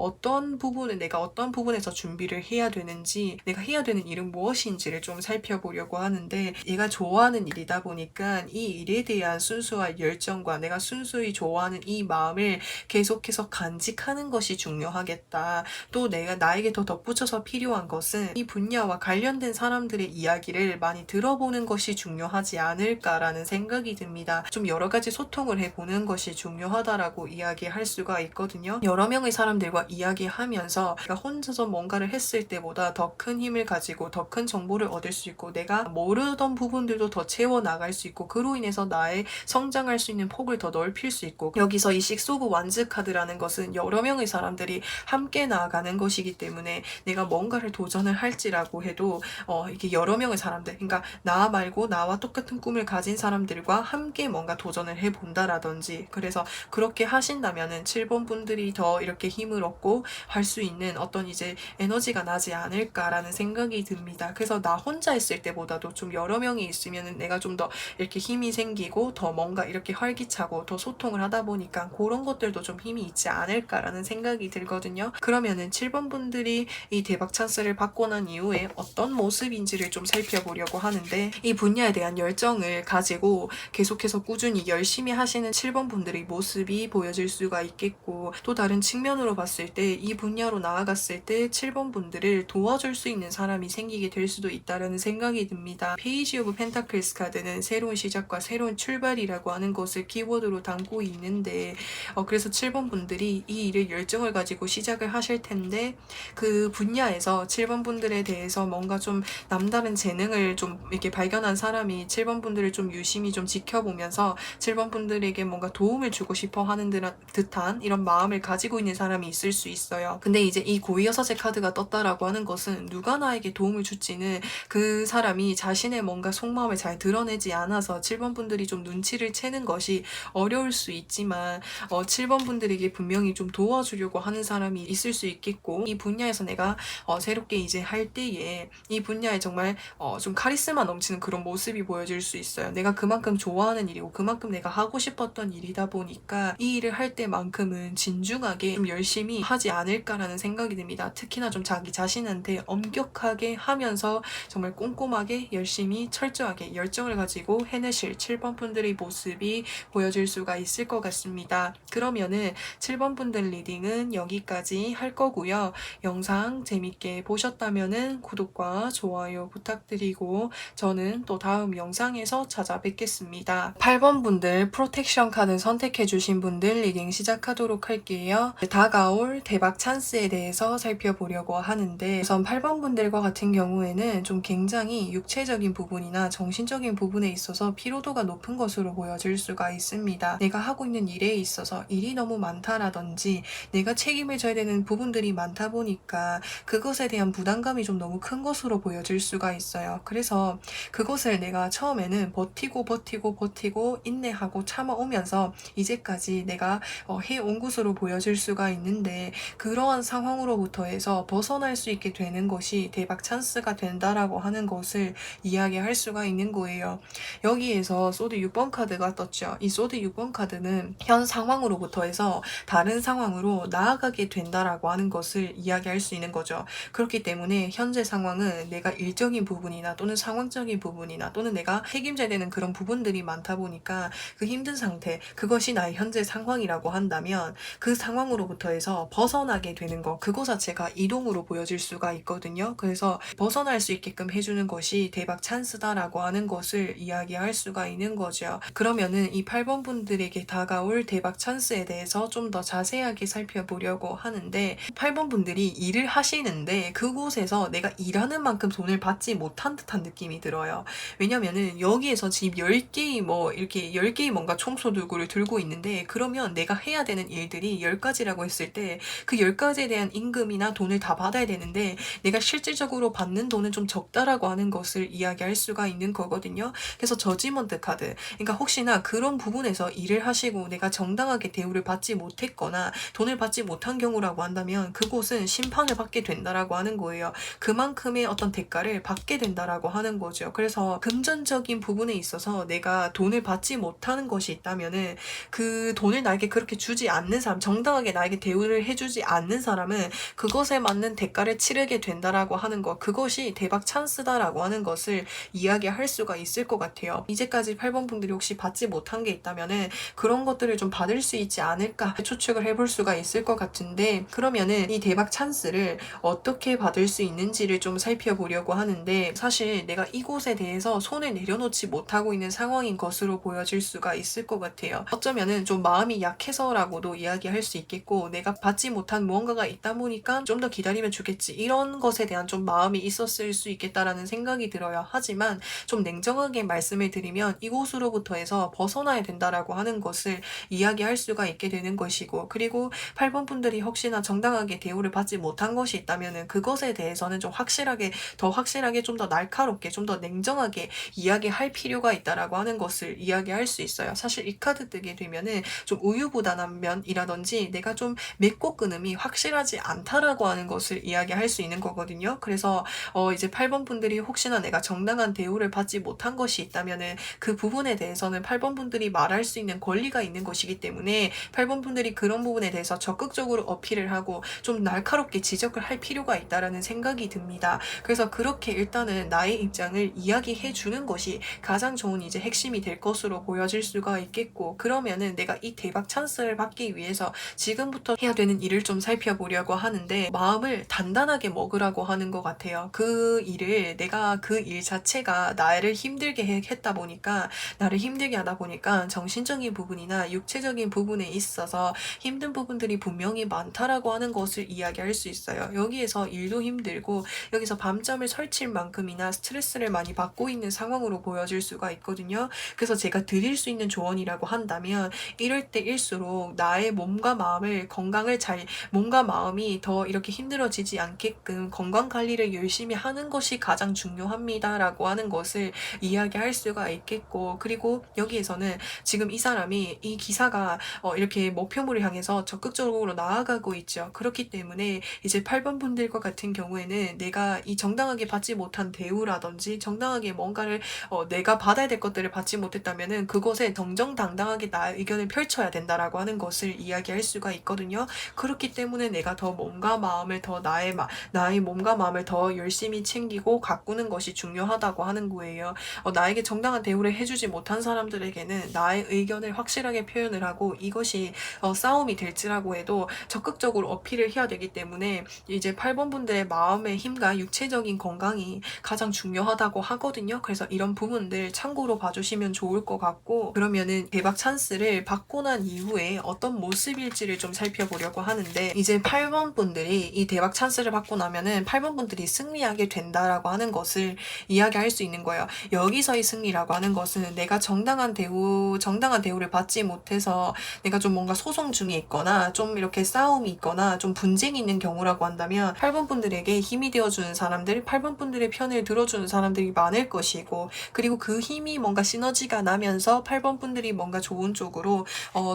내가 어떤 부분에서 준비를 해야 되는지, 내가 해야 되는 일은 무엇인지를 좀 살펴보려고 하는데, 얘가 좋아하는 일이다 보니까 이 일에 대한 순수한 열정과 내가 순수히 좋아하는 이 마음을 계속해서 간직하는 것이 중요하겠다. 또 내가 나에게 더 덧붙여서 필요한 것은 이 분야와 관련된 사람들의 이야기를 많이 들어보는 것이 중요하지 않을까라는 생각이 듭니다. 좀 여러 가지 소통을 해보는 것이 중요하다라고 이야기할 수가 있거든요. 여러 명의 사람들과 이야기하면서 내가 혼자서 뭔가를 했을 때보다 더 큰 힘을 가지고 더 큰 정보를 얻을 수 있고 내가 모르던 부분들도 더 채워나갈 수 있고 그로 인해서 나의 성장할 수 있는 폭을 더 넓힐 수 있고, 여기서 이 식스 오브 완즈 카드라는 것은 여러 명의 사람들이 함께 나아가는 것이기 때문에 내가 뭔가를 도전을 할지라고 해도 이게 여러 명의 사람들, 그러니까 나 말고 나와 똑같은 꿈을 가진 사람들과 함께 뭔가 도전을 해본다라든지, 그래서 그렇게 하신다면은 7번 분들이 더 이렇게 힘을 얻고 할 수 있는 어떤 이제 에너지가 나지 않을까라는 생각이 듭니다. 그래서 나 혼자 있을 때보다도 좀 여러 명이 있으면은 내가 좀 더 이렇게 힘이 생기고 더 뭔가 이렇게 이렇게 활기차고 더 소통을 하다 보니까 그런 것들도 좀 힘이 있지 않을까라는 생각이 들거든요. 그러면은 7번 분들이 이 대박 찬스를 받고 난 이후에 어떤 모습인지를 좀 살펴보려고 하는데, 이 분야에 대한 열정을 가지고 계속해서 꾸준히 열심히 하시는 7번 분들의 모습이 보여질 수가 있겠고, 또 다른 측면으로 봤을 때 이 분야로 나아갔을 때 7번 분들을 도와줄 수 있는 사람이 생기게 될 수도 있다라는 생각이 듭니다. 페이지 오브 펜타클스 카드는 새로운 시작과 새로운 출발이라고 하는 것을 키워드로 담고 있는데, 그래서 7번 분들이 이 일을 열정을 가지고 시작을 하실 텐데, 그 분야에서 7번 분들에 대해서 뭔가 좀 남다른 재능을 좀 이렇게 발견한 사람이 7번 분들을 좀 유심히 좀 지켜보면서 7번 분들에게 뭔가 도움을 주고 싶어 하는 듯한 이런 마음을 가지고 있는 사람이 있을 수 있어요. 근데 이제 이 고위여사제 카드가 떴다라고 하는 것은 누가 나에게 도움을 줄지는 그 사람이 자신의 뭔가 속마음을 잘 드러내지 않아서 7번 분들이 좀 눈치를 채는 것이 어려울 수 있지만, 7번 분들에게 분명히 좀 도와주려고 하는 사람이 있을 수 있겠고, 이 분야에서 내가 새롭게 이제 할 때에 이 분야에 정말 좀 카리스마 넘치는 그런 모습이 보여질 수 있어요. 내가 그만큼 좋아하는 일이고 그만큼 내가 하고 싶었던 일이다 보니까 이 일을 할 때만큼은 진중하게 좀 열심히 하지 않을까라는 생각이 듭니다. 특히나 좀 자기 자신한테 엄격하게 하면서 정말 꼼꼼하게 열심히 철저하게 열정을 가지고 해내실 7번 분들의 모습이 보여질 수가 있을 것 같습니다. 그러면은 7번 분들 리딩은 여기까지 할 거고요. 영상 재밌게 보셨다면은 구독과 좋아요 부탁드리고 저는 또 다음 영상에서 찾아뵙겠습니다. 8번 분들 프로텍션 카드 선택해 주신 분들 리딩 시작하도록 할게요. 다가올 대박 찬스에 대해서 살펴보려고 하는데, 우선 8번 분들과 같은 경우에는 좀 굉장히 육체적인 부분이나 정신적인 부분에 있어서 피로도가 높은 것으로 보여질 수가 있습니다. 내가 하고 있는 일에 있어서 일이 너무 많다라든지 내가 책임을 져야 되는 부분들이 많다 보니까 그것에 대한 부담감이 좀 너무 큰 것으로 보여질 수가 있어요. 그래서 그것을 내가 처음에는 버티고 인내하고 참아오면서 이제까지 내가 해온 것으로 보여질 수가 있는데, 그러한 상황으로부터 해서 벗어날 수 있게 되는 것이 대박 찬스가 된다라고 하는 것을 이야기할 수가 있는 거예요. 여기에서 소드 6번 카드가 떴죠. 이 소드 6번 카드는 현 상황으로부터 해서 다른 상황으로 나아가게 된다라고 하는 것을 이야기할 수 있는 거죠. 그렇기 때문에 현재 상황은 내가 일적인 부분이나 또는 상황적인 부분이나 또는 내가 책임져야 되는 그런 부분들이 많다 보니까 그 힘든 상태, 그것이 나의 현재 상황이라고 한다면 그 상황으로부터 해서 벗어나게 되는 것, 그거 자체가 이동으로 보여질 수가 있거든요. 그래서 벗어날 수 있게끔 해주는 것이 대박 찬스다라고 하는 것을 이야기할 수가 있는 거죠. 그러면은 이 8번 분들에게 다가올 대박 찬스에 대해서 좀 더 자세하게 살펴보려고 하는데, 8번 분들이 일을 하시는데 그곳에서 내가 일하는 만큼 돈을 받지 못한 듯한 느낌이 들어요. 왜냐면은 여기에서 지금 10개의 이렇게 10개의 뭔가 청소 도구를 들고 있는데, 그러면 내가 해야 되는 일들이 10가지라고 했을 때 그 10가지에 대한 임금이나 돈을 다 받아야 되는데 내가 실질적으로 받는 돈은 좀 적다라고 하는 것을 이야기할 수가 있는 거거든요. 그래서 저지먼트 카드, 그러니까 혹시나 그런 부분에서 일을 하시고 내가 정당하게 대우를 받지 못했거나 돈을 받지 못한 경우라고 한다면 그곳은 심판을 받게 된다라고 하는 거예요. 그만큼의 어떤 대가를 받게 된다라고 하는 거죠. 그래서 금전적인 부분에 있어서 내가 돈을 받지 못하는 것이 있다면은 그 돈을 나에게 그렇게 주지 않는 사람, 정당하게 나에게 대우를 해주지 않는 사람은 그것에 맞는 대가를 치르게 된다라고 하는 것, 그것이 대박 찬스다라고 하는 것을 이야기할 수가 있을 것 같아요. 이제까지 8번 분들이 혹시 받지 못한 게 있다면은 그런 것들을 좀 받을 수 있지 않을까 추측을 해볼 수가 있을 것 같은데, 그러면은 이 대박 찬스를 어떻게 받을 수 있는지를 좀 살펴보려고 하는데, 사실 내가 이곳에 대해서 손을 내려놓지 못하고 있는 상황인 것으로 보여질 수가 있을 것 같아요. 어쩌면은 좀 마음이 약해서라고도 이야기할 수 있겠고, 내가 받지 못한 무언가가 있다 보니까 좀 더 기다리면 주겠지, 이런 것에 대한 좀 마음이 있었을 수 있겠다라는 생각이 들어요. 하지만 좀 냉정하게 말씀을 드리면 이곳으로부터 해서 벗어나야 된다라고 하는 것을 이야기할 수가 있게 되는 것이고, 그리고 8번 분들이 혹시나 정당하게 대우를 받지 못한 것이 있다면은 그것에 대해서는 좀 더 확실하게 좀 더 날카롭게 좀 더 냉정하게 이야기할 필요가 있다라고 하는 것을 이야기할 수 있어요. 사실 이 카드 뜨게 되면은 좀 우유부단한 면이라든지 내가 좀 맺고 끊음이 확실하지 않다라고 하는 것을 이야기할 수 있는 거거든요. 그래서 이제 8번 분들이 혹시나 내가 정당한 대우를 받지 못한 것이 있다면은 그 부분에 대해서는 8번 8번 분들이 말할 수 있는 권리가 있는 것이기 때문에 8번 분들이 그런 부분에 대해서 적극적으로 어필을 하고 좀 날카롭게 지적을 할 필요가 있다라는 생각이 듭니다. 그래서 그렇게 일단은 나의 입장을 이야기해 주는 것이 가장 좋은 이제 핵심이 될 것으로 보여질 수가 있겠고, 그러면은 내가 이 대박 찬스를 받기 위해서 지금부터 해야 되는 일을 좀 살펴보려고 하는데, 마음을 단단하게 먹으라고 하는 것 같아요. 그 일을 내가 그 일 자체가 나를 힘들게 했다 보니까, 나를 힘들게 하다 보니까 정신적인 부분이나 육체적인 부분에 있어서 힘든 부분들이 분명히 많다라고 하는 것을 이야기할 수 있어요. 여기에서 일도 힘들고 여기서 밤잠을 설칠 만큼이나 스트레스를 많이 받고 있는 상황으로 보여질 수가 있거든요. 그래서 제가 드릴 수 있는 조언이라고 한다면, 이럴 때일수록 나의 몸과 마음을 몸과 마음이 더 이렇게 힘들어지지 않게끔 건강 관리를 열심히 하는 것이 가장 중요합니다라고 하는 것을 이야기할 수가 있겠고, 그리고 여기에서는 지금 이 사람이, 이 기사가 이렇게 목표물을 향해서 적극적으로 나아가고 있죠. 그렇기 때문에 이제 8번 분들과 같은 경우에는 내가 이 정당하게 받지 못한 대우라든지 정당하게 뭔가를 내가 받아야 될 것들을 받지 못했다면은 그것에 정정당당하게 나의 의견을 펼쳐야 된다라고 하는 것을 이야기할 수가 있거든요. 그렇기 때문에 내가 더 몸과 마음을 더 나의 몸과 마음을 더 열심히 챙기고 가꾸는 것이 중요하다고 하는 거예요. 나에게 정당한 대우를 해주지 못한 사람들에게는 나의 의견을 확실하게 표현을 하고, 이것이 싸움이 될지라고 해도 적극적으로 어필을 해야 되기 때문에 이제 8번 분들의 마음의 힘과 육체적인 건강이 가장 중요하다고 하거든요. 그래서 이런 부분들 참고로 봐주시면 좋을 것 같고, 그러면은 대박 찬스를 받고 난 이후에 어떤 모습일지를 좀 살펴보려고 하는데, 이제 8번 분들이 이 대박 찬스를 받고 나면은 8번 분들이 승리하게 된다라고 하는 것을 이야기할 수 있는 거예요. 여기서의 승리라고 하는 것은 내가 정당한 대우를 받지 못해서 내가 좀 뭔가 소송 중에 있거나 좀 이렇게 싸움이 있거나 좀 분쟁이 있는 경우라고 한다면, 8번 분들에게 힘이 되어주는 사람들, 8번 분들의 편을 들어주는 사람들이 많을 것이고, 그리고 그 힘이 뭔가 시너지가 나면서 8번 분들이 뭔가 좋은 쪽으로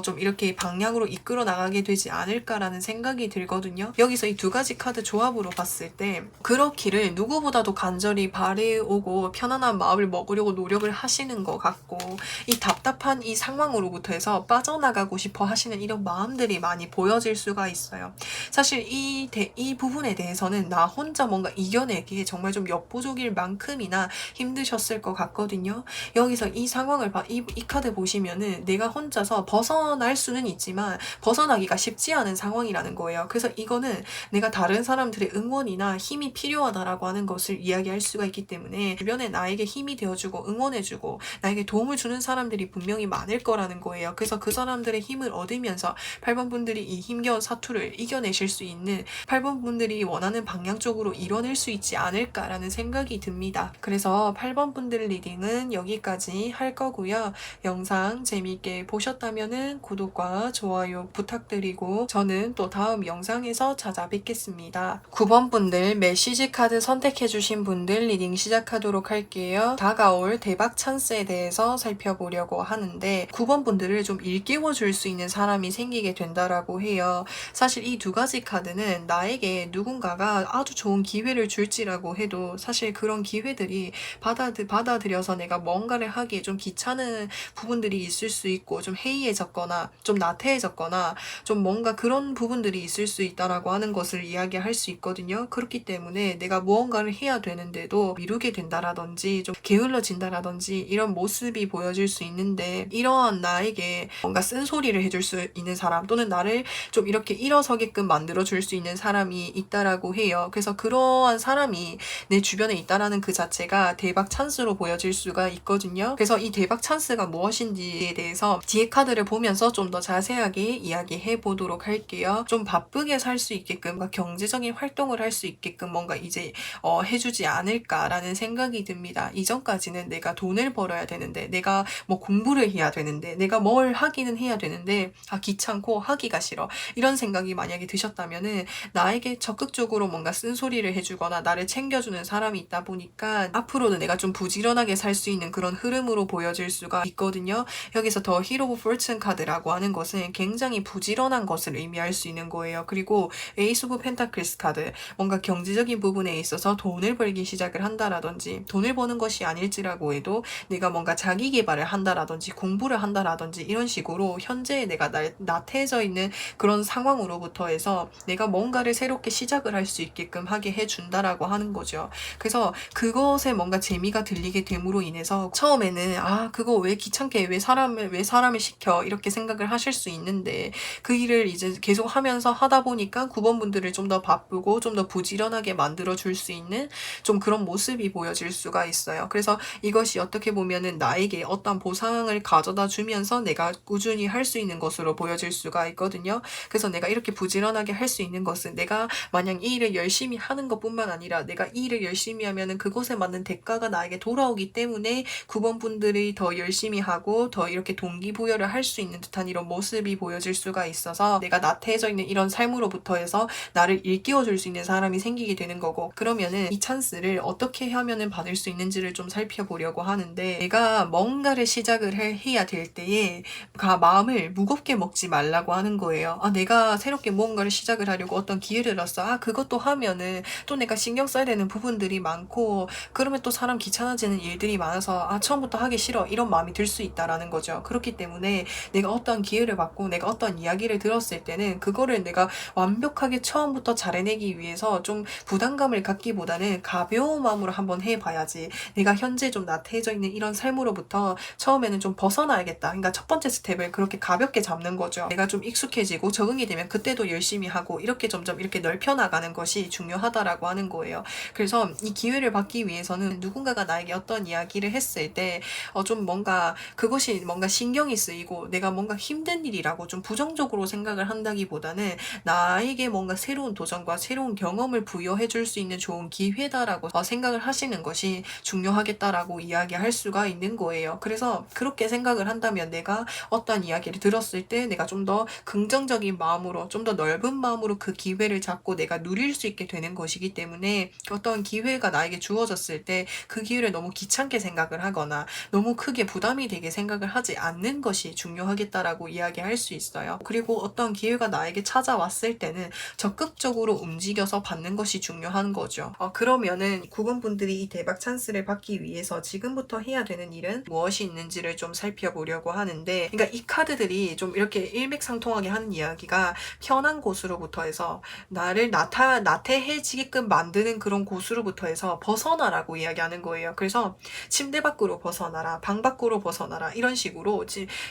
좀 이렇게 방향으로 이끌어 나가게 되지 않을까라는 생각이 들거든요. 여기서 이 두 가지 카드 조합으로 봤을 때 그렇기를 누구보다도 간절히 바래오고 편안한 마음을 먹으려고 노력을 하시는 것 같고, 이 답답한 이 상황으로부터 해서 빠져나가고 싶어 하시는 이런 마음들이 많이 보여질 수가 있어요. 사실 이 부분에 대해서는 나 혼자 뭔가 이겨내기에 정말 좀 역부족일 만큼이나 힘드셨을 것 같거든요. 여기서 이 상황을 이 카드 보시면은 내가 혼자서 벗어날 수는 있지만 벗어나기가 쉽지 않은 상황이라는 거예요. 그래서 이거는 내가 다른 사람들의 응원이나 힘이 필요하다라고 하는 것을 이야기할 수가 있기 때문에, 주변에 나에게 힘이 되어주고 응원해주고 나에게 도움을 주는 사람들이 분명히 많을 거라는 거예요. 그래서 그 사람들의 힘을 얻으면서 8번 분들이 이 힘겨운 사투를 이겨내실 수 있는, 8번 분들이 원하는 방향 쪽으로 이뤄낼 수 있지 않을까라는 생각이 듭니다. 그래서 8번 분들 리딩은 여기까지 할 거고요. 영상 재미있게 보셨다면은 구독과 좋아요 부탁드리고, 저는 또 다음 영상에서 찾아뵙겠습니다. 9번 분들 메시지 카드 선택해주신 분들 리딩 시작하도록 할게요. 다가올 대박 찬스에 대해서 살펴보려고 하는데, 9번 분들을 좀 일깨워 줄 수 있는 사람이 생기게 된다라고 해요. 사실 이 두 가지 카드는 나에게 누군가가 아주 좋은 기회를 줄지라고 해도 사실 그런 기회들이 받아들여서 내가 뭔가를 하기에 좀 귀찮은 부분들이 있을 수 있고, 좀 해이해졌거나 좀 나태해졌거나 좀 뭔가 그런 부분들이 있을 수 있다라고 하는 것을 이야기할 수 있거든요. 그렇기 때문에 내가 무언가를 해야 되는데도 미루게 된다라든지 좀 게을러진다라든지 이런 모습이 보여질 수 있는데, 이러한 나에게 뭔가 쓴소리를 해줄 수 있는 사람, 또는 나를 좀 이렇게 일어서게끔 만들어줄 수 있는 사람이 있다라고 해요. 그래서 그러한 사람이 내 주변에 있다라는 그 자체가 대박 찬스로 보여질 수가 있거든요. 그래서 이 대박 찬스가 무엇인지에 대해서 뒤에 카드를 보면서 좀 더 자세하게 이야기해 보도록 할게요. 좀 바쁘게 살 수 있게끔, 경제적인 활동을 할 수 있게끔 뭔가 이제 해주지 않을까라는 생각이 듭니다. 이전까지는 내가 돈을 벌어야 되는데, 내가 뭐 공부를 해야 되는데, 내가 뭘 하기는 해야 되는데 귀찮고 하기가 싫어, 이런 생각이 만약에 드셨다면은 나에게 적극적으로 뭔가 쓴소리를 해주거나 나를 챙겨주는 사람이 있다 보니까 앞으로는 내가 좀 부지런하게 살 수 있는 그런 흐름으로 보여질 수가 있거든요. 여기서 더 히로 오브 포춘 카드라고 하는 것은 굉장히 부지런한 것을 의미할 수 있는 거예요. 그리고 에이스 오브 펜타클스 카드, 뭔가 경제적인 부분에 있어서 돈을 벌기 시작을 한다라든지, 돈을 버는 것이 아닐지라고 해도 내가 뭔가 자기 개발을 한다라든지 공부를 한다라든지 이런 식으로 현재 내가 나태해져 있는 그런 상황으로부터 해서 내가 뭔가를 새롭게 시작을 할 수 있게끔 하게 해준다라고 하는 거죠. 그래서 그것에 뭔가 재미가 들리게 됨으로 인해서 처음에는 그거 왜 귀찮게 왜 사람을 시켜 이렇게 생각을 하실 수 있는데, 그 일을 이제 계속 하면서 하다 보니까 구번분들을 좀 더 바쁘고 좀 더 부지런하게 만들어 줄 수 있는 좀 그런 모습이 보여질 수가 있어요. 그래서 이것이 어떻게 보면은 나에게 어떤 보상을 가져다 주면서 내가 꾸준히 할 수 있는 것으로 보여질 수가 있거든요. 그래서 내가 이렇게 부지런하게 할 수 있는 것은 내가 마냥 이 일을 열심히 하는 것뿐만 아니라 내가 이 일을 열심히 하면은 그것에 맞는 대가가 나에게 돌아오기 때문에 구번분들이 더 열심히 하고 더 이렇게 동기부여를 할 수 있는 듯한 이런 모습이 보여질 수가 있어서 내가 나태해져 있는 이런 삶으로부터 해서 나를 일깨워줄 수 있는 사람이 생기게 되는 거고, 그러면은 이 찬스를 어떻게 하면은 받을 수 있는지를 좀 살펴보려고 하는데, 내가 뭔가를 시작을 해야 될 때에 마음을 무겁게 먹지 말라고 하는 거예요. 내가 새롭게 무언가를 시작을 하려고 어떤 기회를 얻었어. 그것도 하면은 또 내가 신경 써야 되는 부분들이 많고 그러면 또 사람 귀찮아지는 일들이 많아서 처음부터 하기 싫어 이런 마음이 들 수 있다라는 거죠. 그렇기 때문에 내가 어떤 기회를 받고 내가 어떤 이야기를 들었을 때는 그거를 내가 완벽하게 처음부터 잘 해내기 위해서 좀 부담감을 갖기보다는 가벼운 마음으로 한번 해봐야지, 내가 현재 좀 나태해져 있는 이런 삶으로부터 처음에는 좀 벗어나야겠다. 그러니까 첫 번째 스텝을 그렇게 가볍게 잡는 거죠. 내가 좀 익숙해지고 적응이 되면 그때도 열심히 하고 이렇게 점점 이렇게 넓혀나가는 것이 중요하다라고 하는 거예요. 그래서 이 기회를 받기 위해서는 누군가가 나에게 어떤 이야기를 했을 때 좀 뭔가 그것이 뭔가 신경이 쓰이고 내가 뭔가 힘든 일이라고 좀 부정적으로 생각을 한다기보다는 나에게 뭔가 새로운 도전과 새로운 경험을 부여해 줄 수 있는 좋은 기회다라고 생각을 하시는 것이 중요하겠다라고 이야기할 수가 있는 거예요. 그래서 그렇게 생각을 한다면 내가 어떤 이야기를 들었을 때 내가 좀 더 긍정적인 마음으로 좀 더 넓은 마음으로 그 기회를 잡고 내가 누릴 수 있게 되는 것이기 때문에, 어떤 기회가 나에게 주어졌을 때 그 기회를 너무 귀찮게 생각을 하거나 너무 크게 부담이 되게 생각을 하지 않는 것이 중요하겠다라고 이야기할 수 있어요. 그리고 어떤 기회가 나에게 찾아왔을 때는 적극적으로 움직여서 받는 것이 중요한 거죠. 그러면은 9번분들이 이 대박 찬스를 받기 위해서 지금부터 해야 되는 일은 무엇이 있는지를 좀 살펴보려고 하는데, 그러니까 이 카드들이 좀 이렇게 일맥상통하게 하는 이야기가 편한 곳으로부터 해서 나를 나태해지게끔 만드는 그런 곳으로부터 해서 벗어나라고 이야기하는 거예요. 그래서 침대 밖으로 벗어나라, 방 밖으로 벗어나라 이런 식으로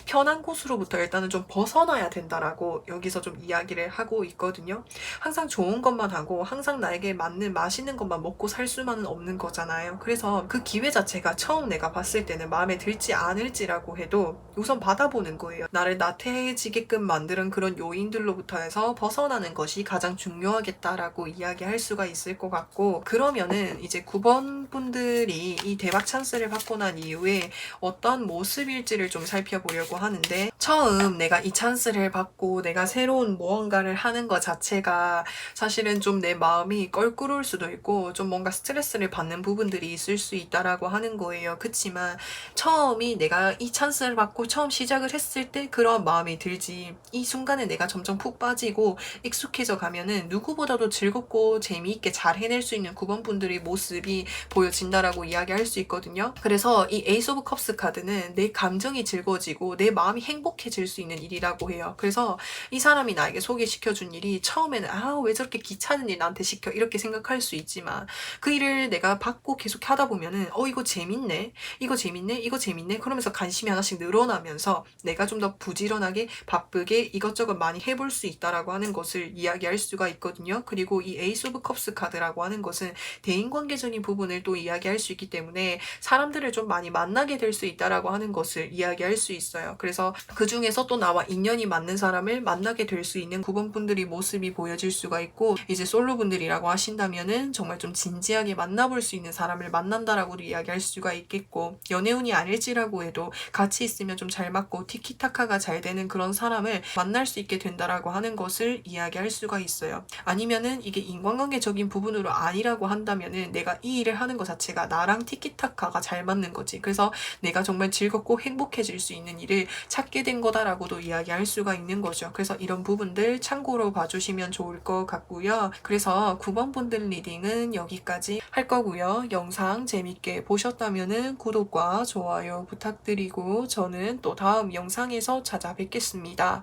편한 곳으로부터 일단은 좀 벗어나야 된다라고 여기서 좀 이야기를 하고 있거든요. 항상 좋은 것만 하고 항상 나에게 맞는 맛있는 것만 먹고 살 수만은 없는 거잖아요. 그래서 그 기회 자체가 처음 내가 봤을 때는 마음에 들지 않을지라고 해도 우선 받아보는 거예요. 나를 나태해지게끔 만드는 그런 요인들로부터 해서 벗어나는 것이 가장 중요하겠다라고 이야기할 수가 있을 것 같고, 그러면은 이제 9번 분들이 이 대박 찬스를 받고 난 이후에 어떤 모습일지를 좀 살펴보려고 하는데, 처음 내가 이 찬스를 받고 내가 새로운 무언가를 하는 것 자체가 사실은 좀 내 마음이 껄끄러울 수도 있고 좀 뭔가 스트레스를 받는 부분들이 있을 수 있다라고 하는 거예요. 그치만 처음이 내가 이 찬스를 받고 처음 시작을 했을 때 그런 마음이 들지, 이 순간에 내가 점점 푹 빠지고 익숙해져 가면은 누구보다도 즐겁고 재미있게 잘 해낼 수 있는 9번 분들의 모습이 보여진다라고 이야기할 수 있거든요. 그래서 이 에이스 오브 컵스 카드는 내 감정이 즐거워지고 내 마음이 행복해질 수 있는 일이라고 해요. 그래서 이 사람이 나에게 소개시켜준 일이 처음에는 왜 저렇게 귀찮은 일 나한테 시켜 이렇게 생각할 수 있지만, 그 일을 내가 받고 계속 하다 보면은 이거 재밌네, 이거 재밌네, 이거 재밌네 그러면서 관심이 하나씩 늘어나면서 내가 좀 더 부지런하게 바쁘게 이것저것 많이 해볼 수 있다라고 하는 것을 이야기할 수가 있거든요. 그리고 이 에이스 오브 컵스 카드라고 하는 것은 대인관계적인 부분을 또 이야기할 수 있기 때문에 사람들을 좀 많이 만나게 될 수 있다라고 하는 것을 이야기할 수 있어요. 그래서 그 중에서 또 나와 인연이 맞는 사람을 만나게 될 수 있는 9번 분들이 모습이 보여질 수가 있고, 이제 솔로 분들이라고 하신다면은 정말 좀 진지하게 만나볼 수 있는 사람을 만난다라고도 이야기할 수가 있겠고, 연애운이 아닐지라고 해도 같이 있으면 좀 잘 맞고 티키타카가 잘 되는 그런 사람을 만날 수 있게 된다라고 하는 것을 이야기할 수가 있어요. 아니면은 이게 인간관계적인 부분으로 아니라고 한다면은 내가 이 일을 하는 것 자체가 나랑 티키타카가 잘 맞는 거지. 그래서 내가 정말 즐겁고 행복해질 수 있는 일을 찾게 된 거다라고도 이야기할 수가 있는 거죠. 그래서 이런 부분들 참고로 봐주시면 좋을 것 같고요. 그래서 9번 분들 리딩은 여기까지 할 거고요. 영상 재밌게 보셨다면은 구독과 좋아요 부탁드립니다. 부탁드리고 저는 또 다음 영상에서 찾아뵙겠습니다.